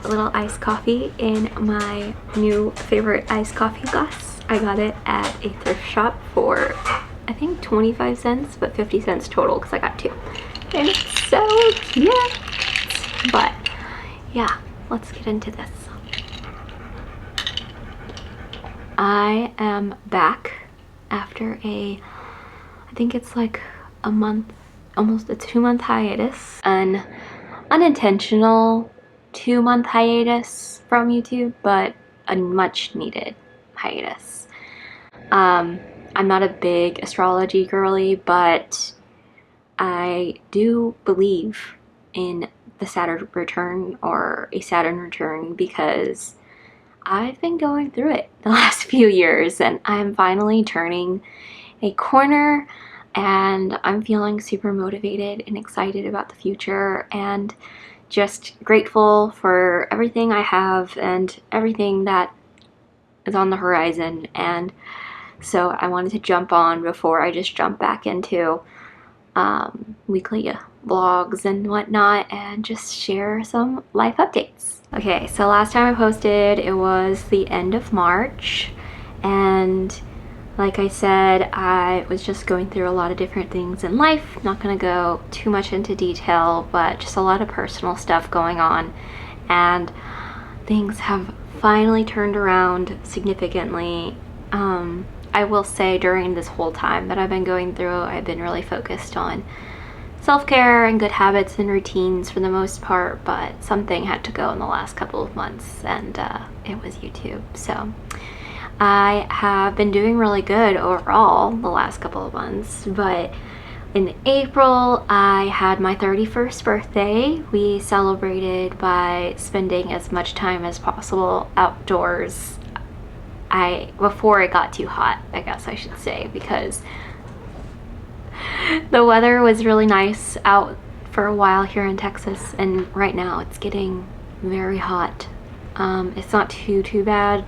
a little iced coffee in my new favorite iced coffee glass. I got it at a thrift shop for I think 25 cents, but 50 cents total because I got two. And it's so cute. But yeah, let's get into this. I am back after I think it's like a month, almost a 2-month hiatus. An unintentional 2-month hiatus from YouTube, but a much needed hiatus. I'm not a big astrology girly, but I do believe in the Saturn return or a Saturn return because I've been going through it the last few years and I'm finally turning a corner and I'm feeling super motivated and excited about the future and just grateful for everything I have and everything that is on the horizon. And so I wanted to jump on before I just jump back into weekly vlogs and whatnot and just share some life updates. Okay, so last time I posted, it was the end of March, and like I said, I was just going through a lot of different things in life. Not gonna go too much into detail, but just a lot of personal stuff going on, and things have finally turned around significantly. I will say during this whole time that I've been going through, I've been really focused on self-care and good habits and routines for the most part, but something had to go in the last couple of months, and it was YouTube. So I have been doing really good overall the last couple of months, but in April I had my 31st birthday. We celebrated by spending as much time as possible outdoors. Before it got too hot, I guess I should say, because the weather was really nice out for a while here in Texas, and right now it's getting very hot. It's not too bad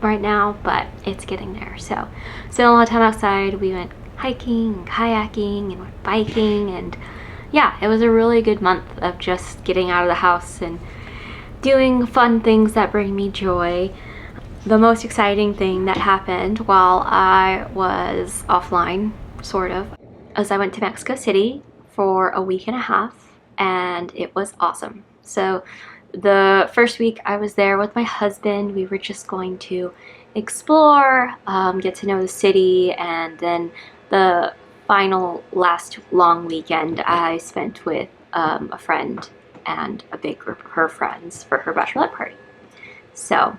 right now, but it's getting there. So spent a lot of time outside. We went hiking and kayaking and went biking, and yeah, it was a really good month of just getting out of the house and doing fun things that bring me joy. The most exciting thing that happened while I was offline, sort of, as I went to Mexico City for a week and a half, and it was awesome. So the first week I was there with my husband. We were just going to explore, get to know the city, and then the final last long weekend I spent with a friend and a big group of her friends for her bachelorette party. So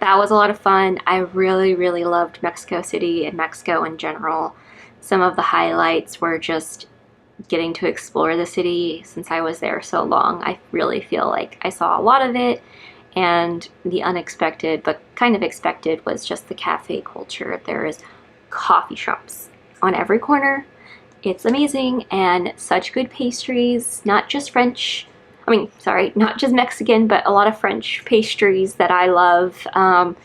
that was a lot of fun. I really loved Mexico City and Mexico in general. Some of the highlights were just getting to explore the city. Since I was there so long, I really feel like I saw a lot of it, and the unexpected but kind of expected was just the cafe culture. There is coffee shops on every corner. It's amazing, and such good pastries, not just French, not just Mexican, but a lot of French pastries that I love, and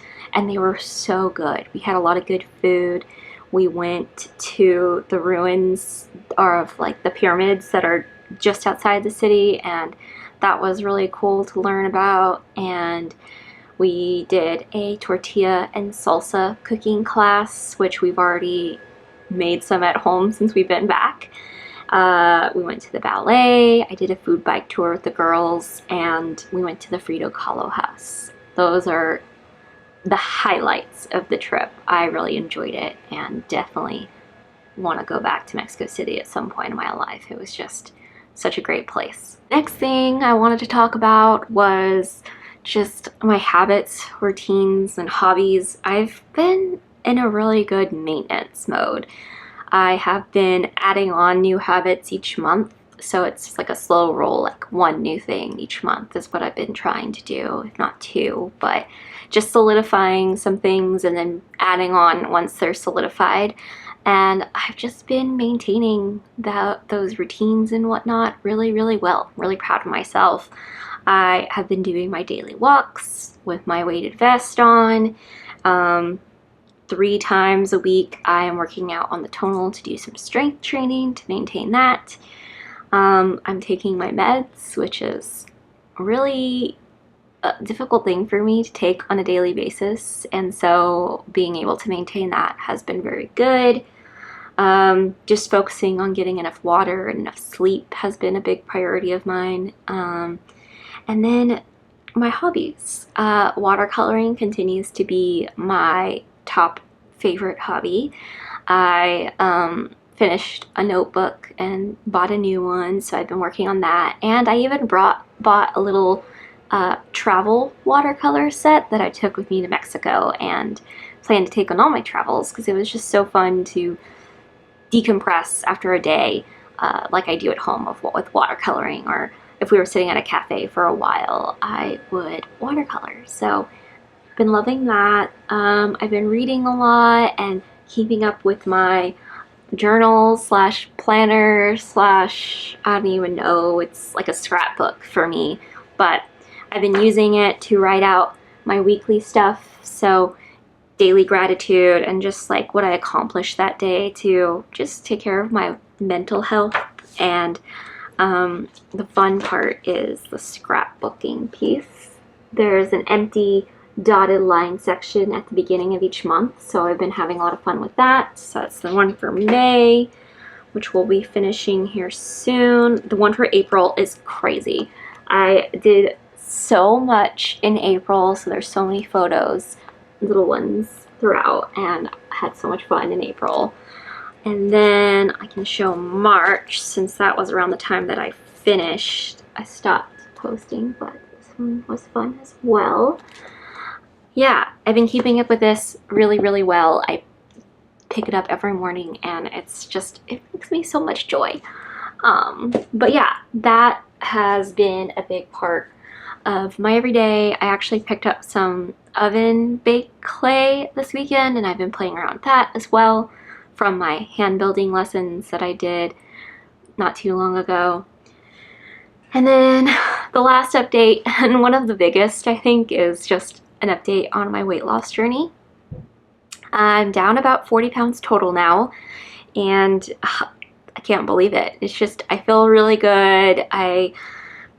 they were so good. We had a lot of good food. We went to the ruins of like the pyramids that are just outside the city, and that was really cool to learn about. And we did a tortilla and salsa cooking class, which we've already made some at home since we've been back. We went to the ballet. I did a food bike tour with the girls, and we went to the Frito Kahlo house. Those are the highlights of the trip. I really enjoyed it and definitely want to go back to Mexico City at some point in my life. It was just such a great place. Next thing I wanted to talk about was just my habits, routines, and hobbies. I've been in a really good maintenance mode. I have been adding on new habits each month, so it's like a slow roll, like one new thing each month is what I've been trying to do, if not two, but just solidifying some things and then adding on once they're solidified. And I've just been maintaining those routines and whatnot really well. Really proud of myself. I have been doing my daily walks with my weighted vest on. 3 times a week I am working out on the tonal to do some strength training to maintain that. I'm taking my meds, which is really a difficult thing for me to take on a daily basis, and so being able to maintain that has been very good. Just focusing on getting enough water and enough sleep has been a big priority of mine. And then my hobbies. Watercoloring continues to be my top favorite hobby. I finished a notebook and bought a new one, so I've been working on that. And I even bought a little travel watercolor set that I took with me to Mexico and plan to take on all my travels, because it was just so fun to decompress after a day like I do at home with watercoloring, or if we were sitting at a cafe for a while, I would watercolor. So I've been loving that. I've been reading a lot and keeping up with my journal slash planner slash, I don't even know, it's like a scrapbook for me, but I've been using it to write out my weekly stuff. So daily gratitude and just like what I accomplished that day to just take care of my mental health. And the fun part is the scrapbooking piece. There's an empty dotted line section at the beginning of each month, so I've been having a lot of fun with that. So that's the one for May, which we'll be finishing here soon. The one for April is crazy. I did so much in April, so there's so many photos, little ones throughout, and I had so much fun in April. And then I can show March, since that was around the time that I finished. I stopped posting, but this one was fun as well. Yeah, I've been keeping up with this really, really well. I pick it up every morning and it's just, it makes me so much joy. But yeah, that has been a big part of my everyday. I actually picked up some oven baked clay this weekend, and I've been playing around with that as well from my hand building lessons that I did not too long ago. And then the last update, and one of the biggest I think, is just an update on my weight loss journey. I'm down about 40 pounds total now, and I can't believe it. It's just, I feel really good. I'm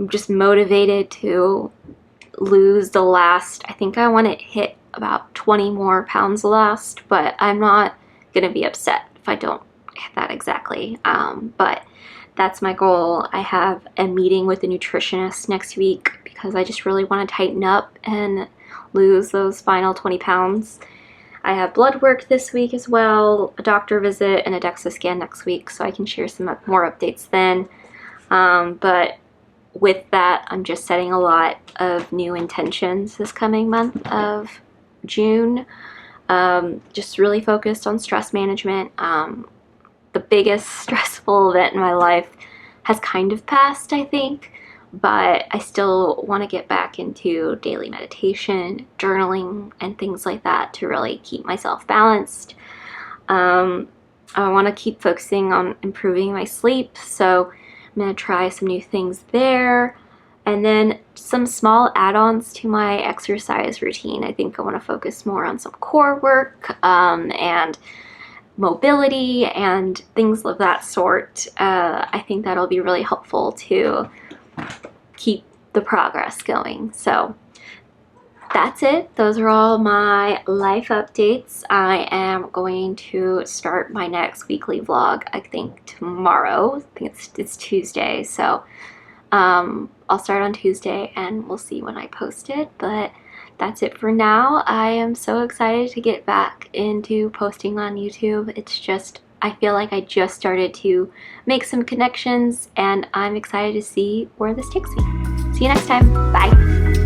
just motivated to lose the last, I think I want to hit about 20 more pounds last, but I'm not gonna be upset if I don't hit that exactly. But that's my goal. I have a meeting with a nutritionist next week because I just really want to tighten up and lose those final 20 pounds. I have blood work this week as well, a doctor visit, and a DEXA scan next week, so I can share some more updates then. But with that, I'm just setting a lot of new intentions this coming month of June. Just really focused on stress management. The biggest stressful event in my life has kind of passed, I think, but I still want to get back into daily meditation, journaling, and things like that to really keep myself balanced. I want to keep focusing on improving my sleep, so I'm going to try some new things there. And then some small add-ons to my exercise routine. I think I want to focus more on some core work and mobility and things of that sort. I think that'll be really helpful to keep the progress going. So that's it. Those are all my life updates. I am going to start my next weekly vlog, I think tomorrow. I think it's Tuesday, so I'll start on Tuesday and we'll see when I post it, but that's it for now. I am so excited to get back into posting on YouTube. It's just, I feel like I just started to make some connections, and I'm excited to see where this takes me. See you next time. Bye.